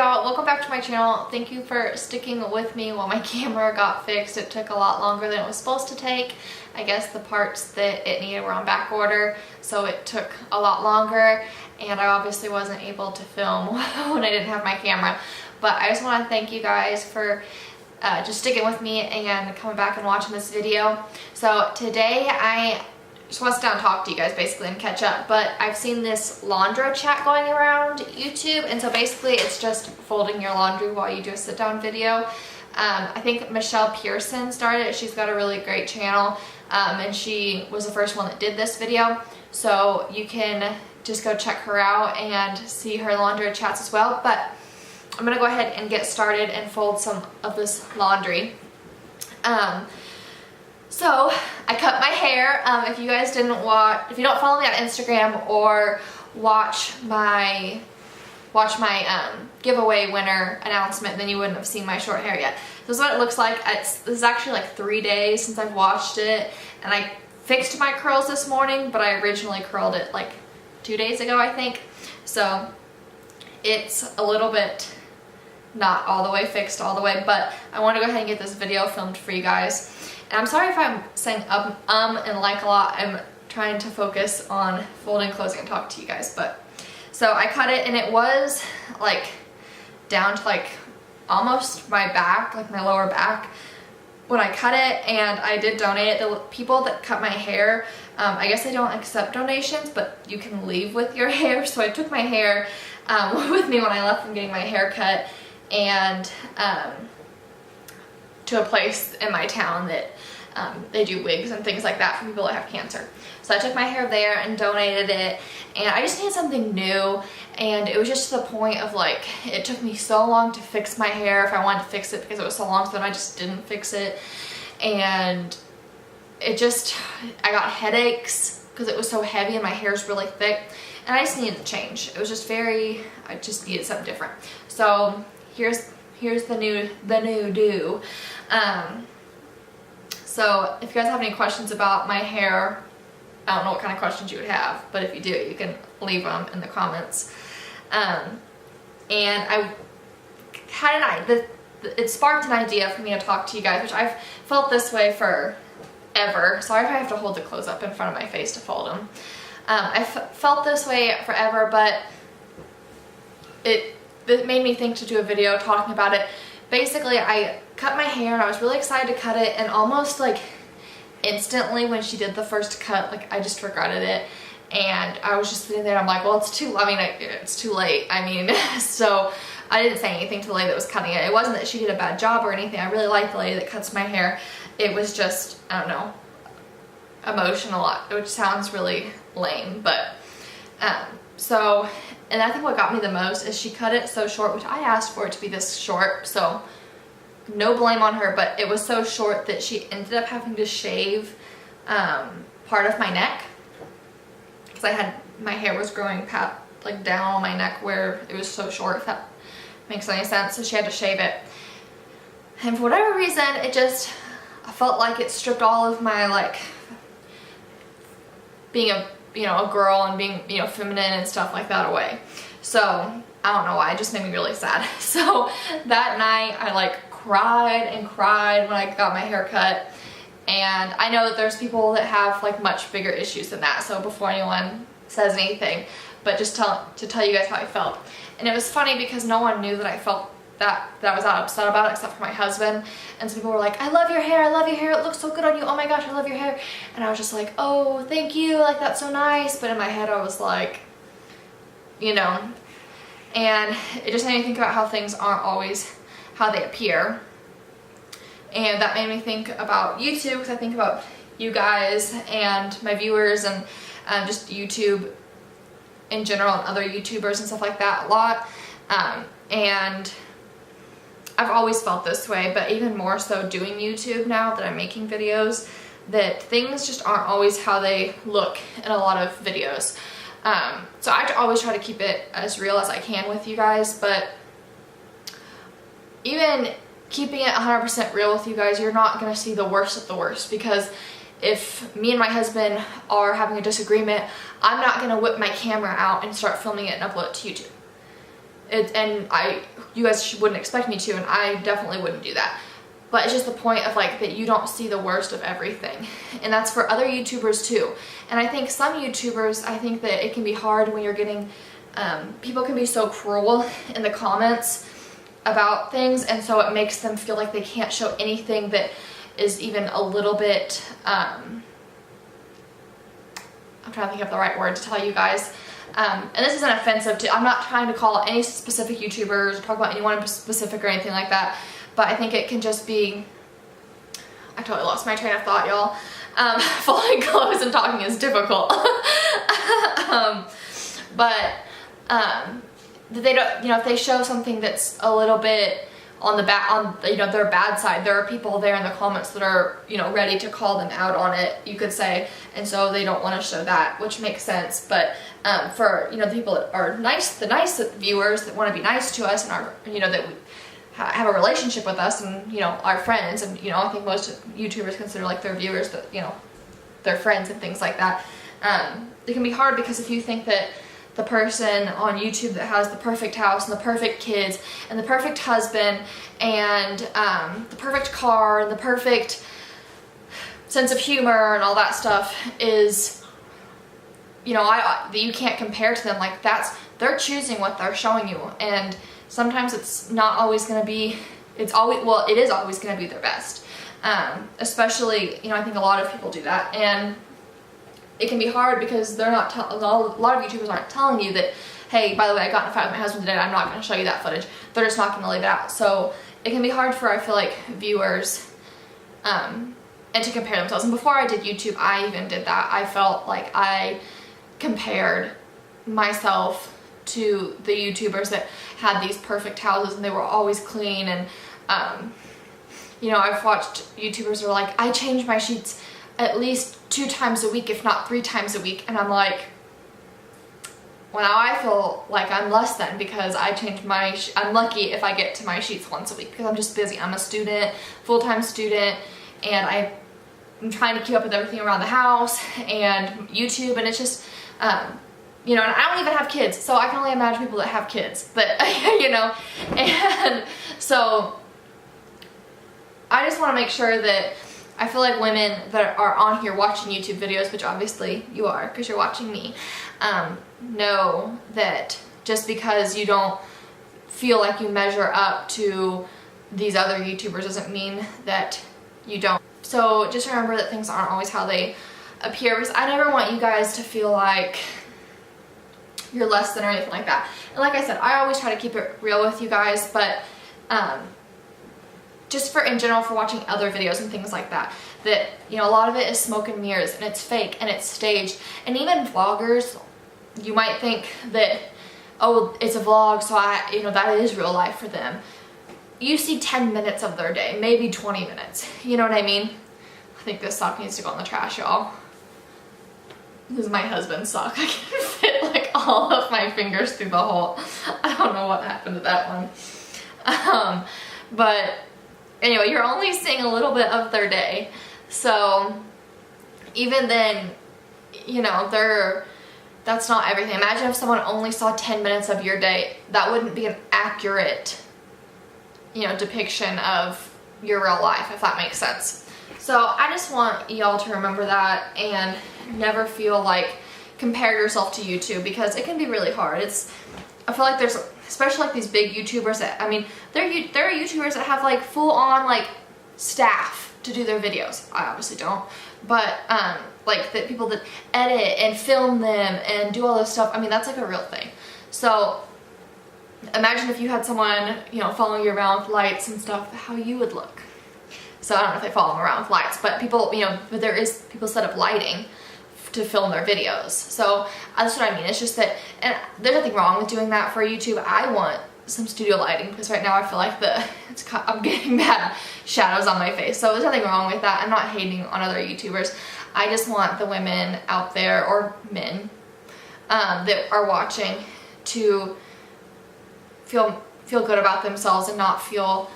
y'all, welcome back to my channel. Thank you for sticking with me while my camera got fixed. It took a lot longer than it was supposed to take. I guess the parts that it needed were on back order, so it took a lot longer, and I obviously wasn't able to film when I didn't have my camera. But I just want to thank you guys for just sticking with me and coming back and watching this video. So today I just want to sit down and talk to you guys basically and catch up, but I've seen this Laundro-Chat going around YouTube, and so basically it's just folding your laundry while you do a sit down video. I think Michelle Pearson started it. She's got a really great channel, and she was the first one that did this video, so you can just go check her out and see her Laundro-Chats as well. But I'm gonna go ahead and get started and fold some of this laundry. So I cut my hair. If you guys didn't watch, if you don't follow me on Instagram or watch my giveaway winner announcement, then you wouldn't have seen my short hair yet. This is what it looks like. This is actually like 3 days since I've washed it, and I fixed my curls this morning, but I originally curled it like 2 days ago, I think. So it's a little bit not all the way fixed all the way, but I want to go ahead and get this video filmed for you guys. And I'm sorry if I'm saying and like a lot. I'm trying to focus on folding, closing, and talk to you guys. But so I cut it, and it was like down to like almost my back, like my lower back when I cut it, and I did donate it. The people that cut my hair, I guess they don't accept donations, but you can leave with your hair. So I took my hair with me when I left from getting my hair cut, and to a place in my town that they do wigs and things like that for people that have cancer. So I took my hair there and donated it, and I just needed something new, and it was just to the point of like, it took me so long to fix my hair if I wanted to fix it because it was so long, so then I just didn't fix it, and it just, I got headaches because it was so heavy and my hair's really thick, and I just needed to change. It was just I just needed something different. So here's the new do. So if you guys have any questions about my hair, I don't know what kind of questions you would have, but if you do, you can leave them in the comments. And I had it sparked an idea for me to talk to you guys, which I've felt this way forever. Sorry if I have to hold the clothes up in front of my face to fold them. I've felt this way forever, but it made me think to do a video talking about it. Basically, I cut my hair and I was really excited to cut it, and almost like instantly when she did the first cut, like I just regretted it, and I was just sitting there and I'm like, well, it's too late. I mean, so I didn't say anything to the lady that was cutting it. It wasn't that she did a bad job or anything. I really like the lady that cuts my hair. It was just, I don't know, emotional, which sounds really lame, but so, and I think what got me the most is she cut it so short, which I asked for it to be this short, so no blame on her, but it was so short that she ended up having to shave part of my neck, because my hair was growing like down on my neck where it was so short, if that makes any sense. So she had to shave it, and for whatever reason, I felt like it stripped all of my like being a girl and being, feminine and stuff like that away. So I don't know why, it just made me really sad. So that night I like cried and cried when I got my hair cut, and I know that there's people that have like much bigger issues than that, so before anyone says anything, but just to tell you guys how I felt. And it was funny because no one knew that I felt that I was that upset about it except for my husband, and some people were like, I love your hair, it looks so good on you, oh my gosh, I love your hair. And I was just like, oh, thank you, like that's so nice. But in my head I was like, and it just made me think about how things aren't always how they appear, and that made me think about YouTube, because I think about you guys and my viewers, and just YouTube in general and other YouTubers and stuff like that a lot, and I've always felt this way, but even more so doing YouTube now that I'm making videos, that things just aren't always how they look in a lot of videos. So I always try to keep it as real as I can with you guys, but even keeping it 100% real with you guys, you're not going to see the worst of the worst, because if me and my husband are having a disagreement, I'm not going to whip my camera out and start filming it and upload it to YouTube. you guys wouldn't expect me to, and I definitely wouldn't do that. But it's just the point of like that you don't see the worst of everything. And that's for other YouTubers too. And I think some YouTubers, I think that it can be hard when you're getting, people can be so cruel in the comments about things, and so it makes them feel like they can't show anything that is even a little bit, I'm trying to think of the right word to tell you guys. And this isn't offensive to, I'm not trying to call out any specific YouTubers or talk about anyone specific or anything like that, but I think it can just be, I totally lost my train of thought, y'all. Folding clothes and talking is difficult. They don't, if they show something that's a little bit on the their bad side, there are people there in the comments that are, ready to call them out on it, you could say, and so they don't want to show that, which makes sense. But for, the people that are nice, the nice viewers that want to be nice to us and are, that we have a relationship with us and, our friends, and, I think most YouTubers consider like their viewers that, their friends and things like that. It can be hard because if you think that the person on YouTube that has the perfect house and the perfect kids and the perfect husband and the perfect car and the perfect sense of humor and all that stuff is, that you can't compare to them, like they're choosing what they're showing you, and sometimes it's not always going to be, it is always going to be their best. Especially, I think a lot of people do that, and it can be hard because they're not a lot of YouTubers aren't telling you that, hey, by the way, I got in a fight with my husband today, I'm not going to show you that footage. They're just not going to leave it out. So it can be hard for, I feel like, viewers and to compare themselves. And before I did YouTube, I even did that. I felt like I compared myself to the YouTubers that had these perfect houses and they were always clean, and I've watched YouTubers who are like, I change my sheets at least 2 times a week, if not 3 times a week, and I'm like, well, now I feel like I'm less than, because I change I'm lucky if I get to my sheets once a week because I'm just busy. I'm a student, full-time student, and I'm trying to keep up with everything around the house and YouTube, and it's just, and I don't even have kids, so I can only imagine people that have kids, but, and so I just want to make sure that I feel like women that are on here watching YouTube videos, which obviously you are because you're watching me, know that just because you don't feel like you measure up to these other YouTubers doesn't mean that you don't. So just remember that things aren't always how they appear, because I never want you guys to feel like you're less than or anything like that. And like I said, I always try to keep it real with you guys, but just in general for watching other videos and things like that, a lot of it is smoke and mirrors, and it's fake and it's staged. And even vloggers, you might think that, oh, it's a vlog, so that is real life for them. You see 10 minutes of their day, maybe 20 minutes, you know what I mean? I think this sock needs to go in the trash, y'all. This is my husband's sock. I can fit like all of my fingers through the hole. I don't know what happened to that one. But anyway, you're only seeing a little bit of their day. So even then, that's not everything. Imagine if someone only saw 10 minutes of your day. That wouldn't be an accurate, depiction of your real life, if that makes sense. So I just want y'all to remember that and never feel like compare yourself to YouTube, because it can be really hard. I feel like there's, especially like these big YouTubers that, there are YouTubers that have like full on like staff to do their videos. I obviously don't, but like the people that edit and film them and do all this stuff, that's like a real thing. So imagine if you had someone, following you around with lights and stuff, how you would look. So I don't know if they follow them around with lights, but people, but there is people set up lighting to film their videos. So that's what I mean. It's just that, and there's nothing wrong with doing that for YouTube. I want some studio lighting because right now I feel like I'm getting bad shadows on my face. So there's nothing wrong with that. I'm not hating on other YouTubers. I just want the women out there, or men, that are watching to feel good about themselves and not feel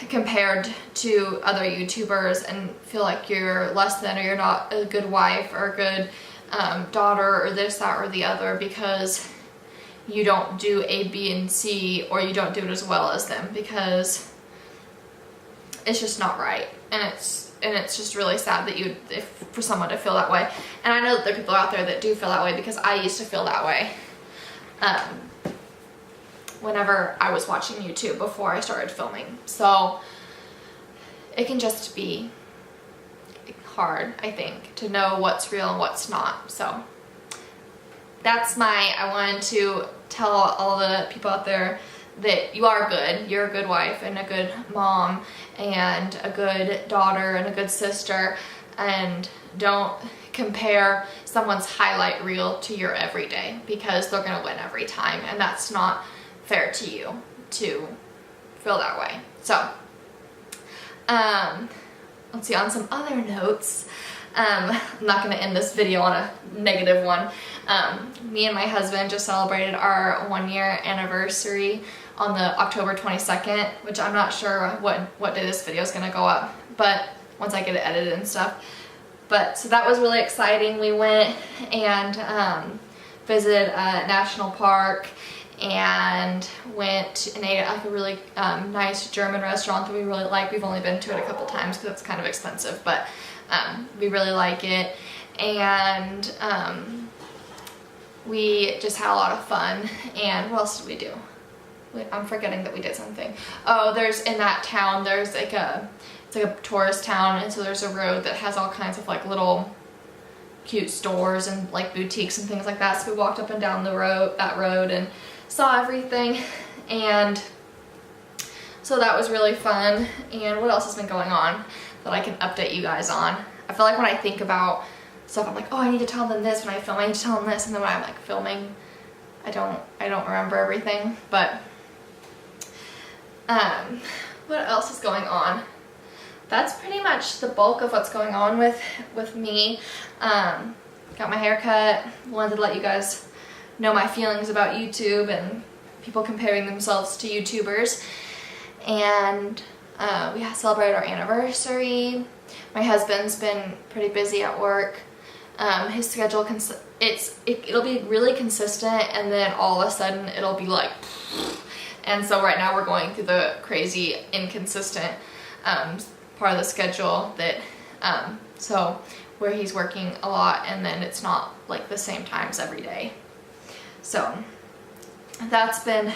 compared to other YouTubers and feel like you're less than, or you're not a good wife or a good daughter or this, that, or the other, because you don't do A, B, and C, or you don't do it as well as them, because it's just not right. And it's just really sad that for someone to feel that way. And I know that there are people out there that do feel that way, because I used to feel that way whenever I was watching YouTube before I started filming. So it can just be hard, I think, to know what's real and what's not. So I wanted to tell all the people out there that you are good. You're a good wife and a good mom and a good daughter and a good sister, and don't compare someone's highlight reel to your everyday, because they're gonna win every time, and that's not fair to you to feel that way. So let's see, on some other notes, I'm not going to end this video on a negative one. Me and my husband just celebrated our 1-year anniversary on the October 22nd, which I'm not sure what day this video is going to go up, but once I get it edited and stuff. But so that was really exciting. We went and visited a national park, and went and ate at like a really nice German restaurant that we really like. We've only been to it a couple times because it's kind of expensive, but we really like it. And we just had a lot of fun. And what else did we do? I'm forgetting that we did something. Oh, in that town, there's like it's like a tourist town, and so there's a road that has all kinds of like little cute stores and like boutiques and things like that. So we walked up and down that road and saw everything, and so that was really fun. And what else has been going on that I can update you guys on? I feel like when I think about stuff, I'm like, oh, I need to tell them this. When I film, I need to tell them this, and then when I'm like filming, I don't remember everything. But what else is going on? That's pretty much the bulk of what's going on with me. Got my hair cut. Wanted to let you guys know my feelings about YouTube and people comparing themselves to YouTubers. And we celebrated our anniversary. My husband's been pretty busy at work. His schedule, it'll be really consistent, and then all of a sudden it'll be like, and so right now we're going through the crazy inconsistent part of the schedule that so where he's working a lot, and then it's not like the same times every day. So that's been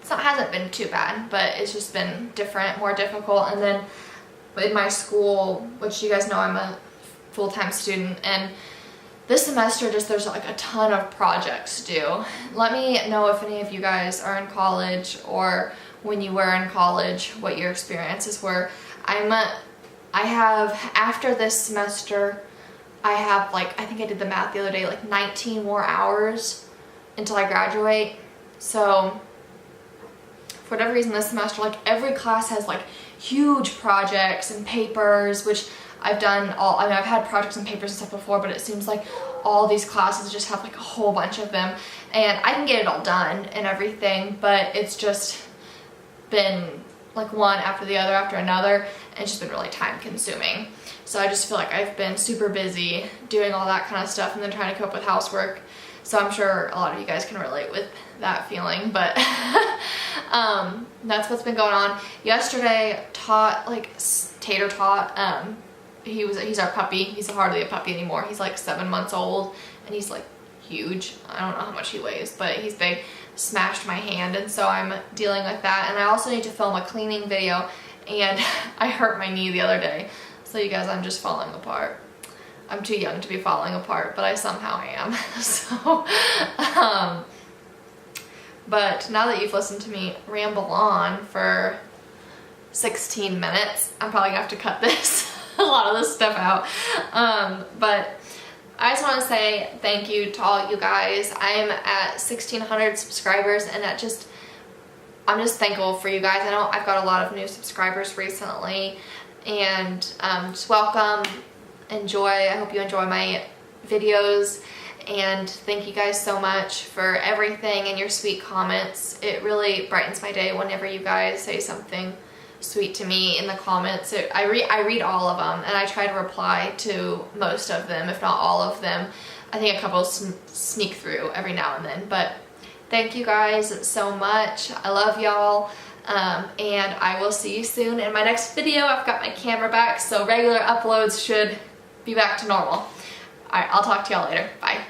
hasn't been too bad, but it's just been different, more difficult. And then in my school, which you guys know I'm a full-time student, and this semester there's like a ton of projects due. Let me know if any of you guys are in college, or when you were in college, what your experiences were. I have, after this semester, I have like, I think I did the math the other day, like 19 more hours until I graduate. So for whatever reason this semester, like every class has like huge projects and papers, which I've done all, I mean, I've had projects and papers and stuff before, but it seems like all these classes just have like a whole bunch of them, and I can get it all done and everything, but it's just been like one after the other after another, and it's just been really time consuming. So I just feel like I've been super busy doing all that kind of stuff, and then trying to cope with housework. So I'm sure a lot of you guys can relate with that feeling, but that's what's been going on. Yesterday, Tater taught, he's our puppy. He's hardly a puppy anymore. He's like 7 months old, and he's like huge. I don't know how much he weighs, but he's big. Smashed my hand, and so I'm dealing with that. And I also need to film a cleaning video, and I hurt my knee the other day. So you guys, I'm just falling apart. I'm too young to be falling apart, but I somehow am. So, but now that you've listened to me ramble on for 16 minutes, I'm probably gonna have to cut a lot of this stuff out. But I just want to say thank you to all you guys. I'm at 1,600 subscribers, and I'm just thankful for you guys. I know I've got a lot of new subscribers recently, and just welcome, enjoy. I hope you enjoy my videos, and thank you guys so much for everything and your sweet comments. It really brightens my day whenever you guys say something sweet to me in the comments. I read all of them, and I try to reply to most of them, if not all of them, I think a couple sneak through every now and then. But thank you guys so much. I love y'all. And I will see you soon in my next video. I've got my camera back, so regular uploads should be back to normal. Alright, I'll talk to y'all later. Bye.